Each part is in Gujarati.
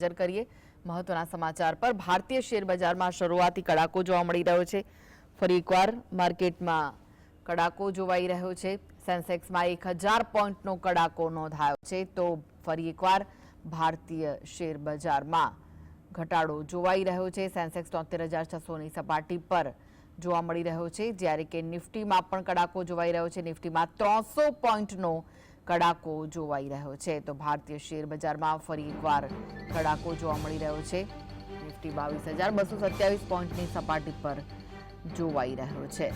નજર કરીએ મહત્વના સમાચાર પર। ભારતીય શેર બજારમાં શરૂઆતી કડાકો જોવા મળી રહ્યો છે। ફરી એકવાર માર્કેટમાં કડાકો જોવાઈ રહ્યો છે। સેન્સેક્સમાં 1000 પોઈન્ટનો કડાકો નોંધાયો છે, તો ફરી એકવાર ભારતીય શેર બજારમાં ઘટાડો જોવાઈ રહ્યો છે। સેન્સેક્સ 73,600ની સપાટી પર જોવા મળી રહ્યો છે, જ્યારે કે નિફ્ટીમાં પણ કડાકો જોવાઈ રહ્યો છે। નિફ્ટીમાં 300 પોઈન્ટનો કડાકો જોવાઈ રહ્યો છે, તો ભારતીય શેર બજારમાં ફરી એકવાર કડાકો જોવા મળી રહ્યો છે। નિફ્ટી 22,227 પોઈન્ટની સપાટી પર જોવાઈ રહ્યો છે,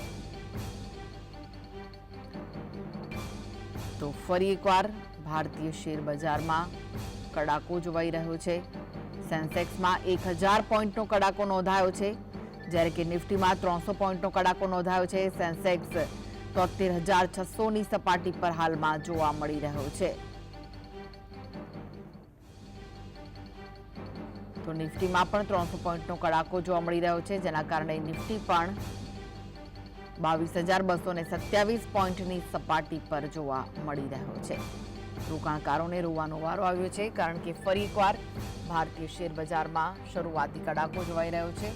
તો ફરી એકવાર ભારતીય શેર બજારમાં કડાકો જોવાઈ રહ્યો છે। સેન્સેક્સમાં 1000 પોઈન્ટનો કડાકો નોંધાયો છે, જ્યારે કે નિફ્ટીમાં 300 પોઈન્ટનો કડાકો નોંધાયો છે। સેન્સેક્સ 73,600ની સપાટી પર હાલમાં જોવા મળી રહ્યો છે, તો નિફ્ટીમાં પણ 300 પોઈન્ટનો કડાકો જોવા મળી રહ્યો છે, જેના કારણે નિફ્ટી પણ 22,227 પોઈન્ટની સપાટી પર જોવા મળી રહ્યો છે। રોકાણકારોને રોવાનો વારો આવ્યો છે, કારણ કે ફરી એકવાર ભારતીય શેર બજારમાં શરૂઆતી કડાકો જોવાઈ રહ્યો છે।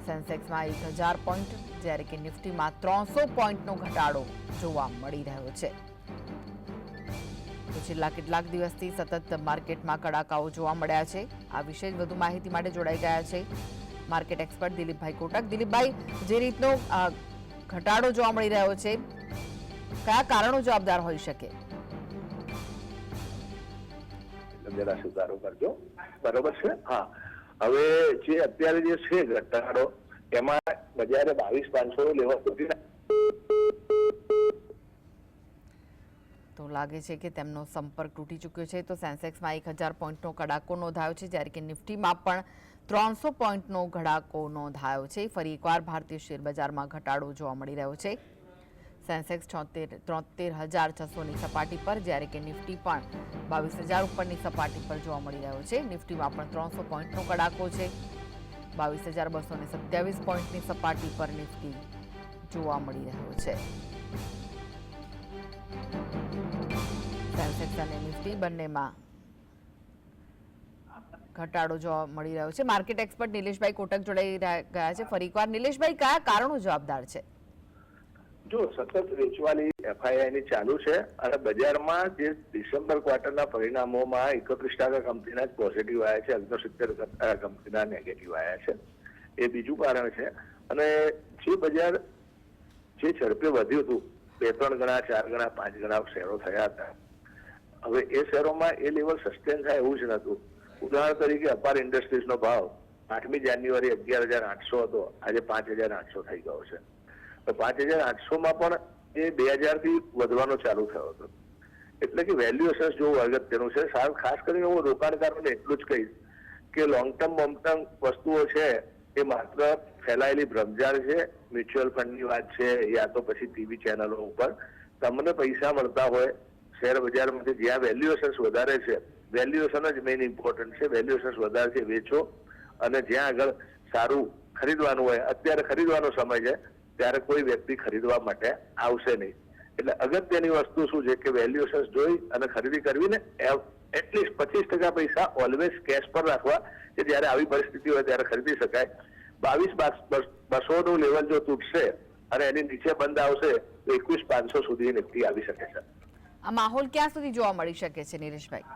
સેન્સેક્સમાં 1000 પોઈન્ટ, જ્યારે કે નિફ્ટીમાં 300 પોઈન્ટનો ઘટાડો જોવા મળી રહ્યો છે। તો છેલ્લા કેટલાક દિવસથી સતત માર્કેટમાં કડાકાઓ જોવા મળ્યા છે। આ વિશે વધુ માહિતી માટે જોડાઈ ગયા છે માર્કેટ એક્સપર્ટ દિલીપભાઈ કોટક। દિલીપભાઈ, જે રીતનો ઘટાડો જોવા મળી રહ્યો છે, કયા કારણો જવાબદાર હોઈ શકે? જરા સુધારો કરજો, બરોબર છે? હા, હવે જે અત્યારે જે છે ઘટાડો, એમાં બજારે 22,500 લેવલ સુધી તો લાગે છે કે તેમનો સંપર્ક તૂટી ચૂક્યો છે। તો સેન્સેક્સમાં 1000 પોઈન્ટનો કડાકો નોંધાયો છે, જ્યારે કે નિફ્ટીમાં પણ 300 પોઈન્ટનો ઘટાડો નોંધાયો છે। ફરી એકવાર ભારતીય શેર બજારમાં ઘટાડો જોવા મળી રહ્યો છે। સેન્સેક્સ 73,600ની સપાટી પર, જ્યારે કે નિફ્ટી પણ 22,000 ઉપરની સપાટી પર જોવા મળી રહ્યો છે। નિફ્ટીમાં પણ 300 પોઈન્ટનો કડાકો છે। 22,227 પોઈન્ટની સપાટી પર નિફ્ટી જોવા મળી રહ્યો છે। સેન્સેક્સ અને નિફ્ટી બંનેમાં ઘટાડો જોવા મળી રહ્યો છે। માર્કેટ એક્સપર્ટ નિલેશભાઈ કોટક જોડાઈ ગયા છે ફરી એકવાર। નિલેશભાઈ, કયા કારણો જવાબદાર છે? જો સતત વેચવાની એફઆઈઆઈ ચાલુ છે, અને બજારમાં જે ડિસેમ્બર ક્વાર્ટરના પરિણામોમાં 31% કંપનીના જ પોઝિટિવ આવ્યા છે, 69% કંપનીના નેગેટિવ આવ્યા છે, એ બીજું કારણ છે। અને જે બજાર જે ઝડપે વધ્યું હતું, 2-3 ગણા, 4 ગણા, 5 ગણા શેરો થયા હતા, હવે એ શેરોમાં એ લેવલ સસ્ટેન થાય એવું જ નતું। ઉદાહરણ તરીકે અપાર ઇન્ડસ્ટ્રીઝનો ભાવ 8મી જાન્યુઆરી 11,800 હતો, આજે 5,800 થઈ ગયો છે। તો 5,800માં પણ એ 2000 થી વધવાનો ચાલુ થયો હતો, એટલે કે વેલ્યુએશન જોવું અગત્યનું છે। ખાસ કરીને હું રોકાણકારોને એટલું જ કહીશ કે લોંગ ટર્મ બોંગ ટર્મ વસ્તુઓ છે એ માત્ર ફેલાયેલી ભ્રમજાળ છે, મ્યુચ્યુઅલ ફંડની વાત છે, યા તો પછી ટીવી ચેનલો ઉપર તમને પૈસા મળતા હોય શેર બજારમાંથી જ્યાં વેલ્યુએશન વધારે છે, વેલ્યુએશન જ મેઇન ઇમ્પોર્ટન્ટ છે, વેલ્યુએશન વધારે છે વેચો, અને જ્યાં આગળ સારું ખરીદવાનું હોય, અત્યારે ખરીદવાનો સમય છે, ત્યારે કોઈ વ્યક્તિ ખરીદવા માટે આવશે નહીં। એટલે અગત્યની વસ્તુ શું છે કે વેલ્યુએશન જોઈ અને ખરીદી કરવી ને, એટલીસ્ટ 25% પૈસા ઓલવેઝ કેશ પર રાખવા, કે જ્યારે આવી પરિસ્થિતિ હોય ત્યારે ખરીદી શકાય। 22,200નું લેવલ જો તૂટશે અને એની નીચે બંધ આવશે તો 21,500 સુધી નિફ્ટી આવી શકે છે। આ માહોલ ક્યાં સુધી જોવા મળી શકે છે નિલેશભાઈ?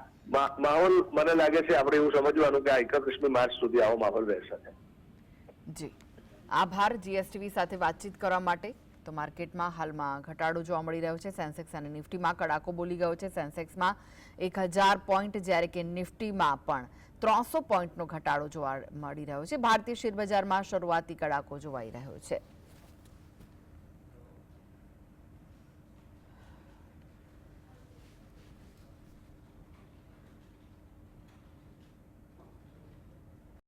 માહોલ મને લાગે છે આપણે એવું સમજવાનું કે 31મી માર્ચ સુધી આવો માહોલ રહેશે। જી, આભાર જીએસટીવી સાથે વાતચીત કરવા માટે। તો માર્કેટમાં હાલમાં ઘટાડો જોવા મળી રહ્યો છે। સેન્સેક્સ અને નિફ્ટીમાં કડાકો બોલી ગયો છે। સેન્સેક્સમાં 1000 પોઈન્ટ, જ્યારે કે નિફ્ટીમાં પણ 300 પોઈન્ટનો ઘટાડો જોવા મળી રહ્યો છે। ભારતીય શેર બજારમાં શરૂઆતી કડાકો જોવાઈ રહ્યો છે।